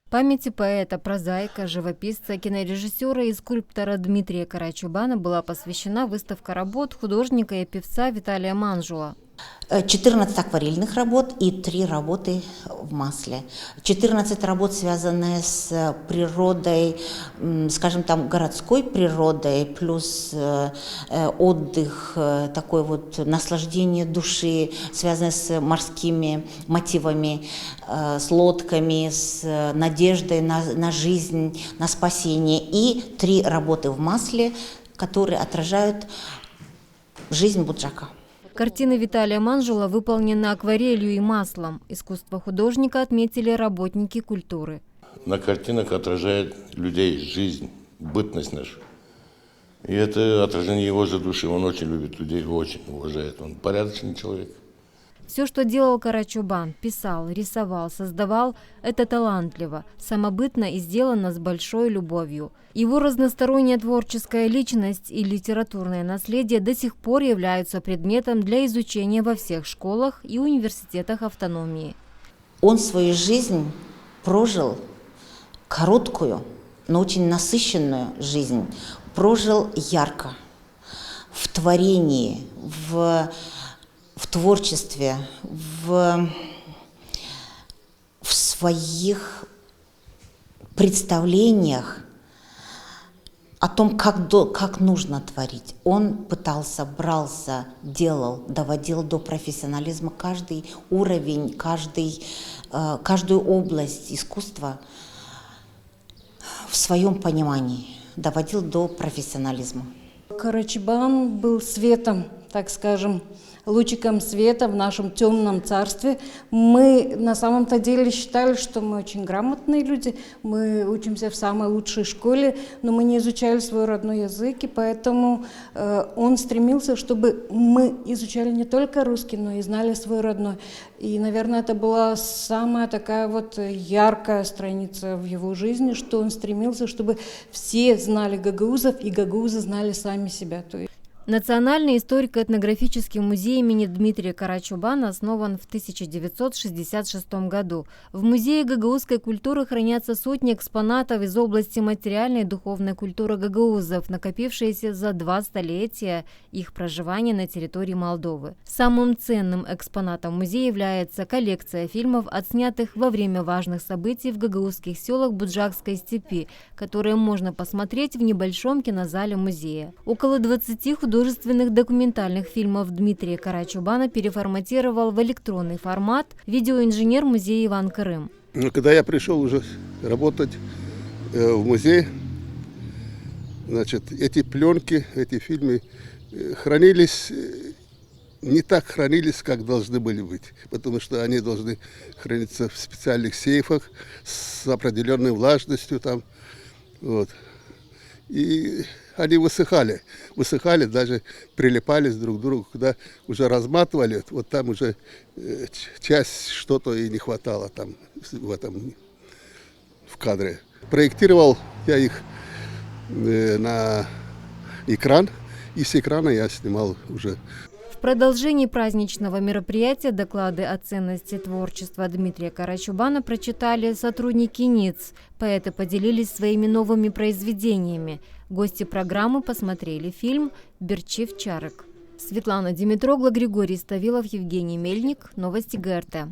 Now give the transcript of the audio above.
Памяти поэта, прозаика, живописца, кинорежиссера и скульптора Дмитрия Карачубана была посвящена выставка работ художника и певца Виталия Манжула. 14 акварельных работ и 3 работы в масле. 14 работ, связанные с природой, скажем там, городской природой, плюс отдых, такой вот наслаждение души, связанное с морскими мотивами, с лодками, с надеждой на жизнь, на спасение. И 3 работы в масле, которые отражают жизнь Буджака. Картины Виталия Манжула выполнены акварелью и маслом. Искусство художника отметили работники культуры. На картинах отражает людей, жизнь, бытность нашу. И это отражение его же души. Он очень любит людей, очень уважает. Он порядочный человек. Все, что делал Карачубан, писал, рисовал, создавал, это талантливо, самобытно и сделано с большой любовью. Его разносторонняя творческая личность и литературное наследие до сих пор являются предметом для изучения во всех школах и университетах автономии. Он свою жизнь прожил короткую, но очень насыщенную жизнь. Прожил ярко, в творении, в творчестве, в своих представлениях о том, как нужно творить. Он пытался, брался, делал, доводил до профессионализма каждый уровень, каждую область искусства в своем понимании, доводил до профессионализма. Карачубан был светом, так скажем, лучиком света в нашем темном царстве. Мы на самом-то деле считали, что мы очень грамотные люди, мы учимся в самой лучшей школе, но мы не изучали свой родной язык, и поэтому он стремился, чтобы мы изучали не только русский, но и знали свой родной. И, наверное, это была самая такая вот яркая страница в его жизни, что он стремился, чтобы все знали гагаузов, и гагаузы знали сами себя. Национальный историко-этнографический музей имени Дмитрия Карачубана основан в 1966 году. В Музее гагаузской культуры хранятся сотни экспонатов из области материальной и духовной культуры гагаузов, накопившиеся за 2 столетия их проживания на территории Молдовы. Самым ценным экспонатом музея является коллекция фильмов, отснятых во время важных событий в гагаузских селах Буджакской степи, которые можно посмотреть в небольшом кинозале музея. Около 20 художественных документальных фильмов Дмитрия Карачубана переформатировал в электронный формат видеоинженер музея Иван Крым. Когда я пришел уже работать в музей, значит, эти пленки, эти фильмы хранились, не так хранились, как должны были быть, потому что они должны храниться в специальных сейфах с определенной влажностью там, вот. И они высыхали, даже прилипались друг к другу, когда уже разматывали, вот там уже часть что-то и не хватало там в кадре. Проектировал я их на экран, и с экрана я снимал уже. В продолжении праздничного мероприятия доклады о ценности творчества Дмитрия Карачубана прочитали сотрудники НИЦ. Поэты поделились своими новыми произведениями. Гости программы посмотрели фильм «Берчив Чарек». Светлана Димитрогла, Григорий Ставилов, Евгений Мельник. Новости ГРТ.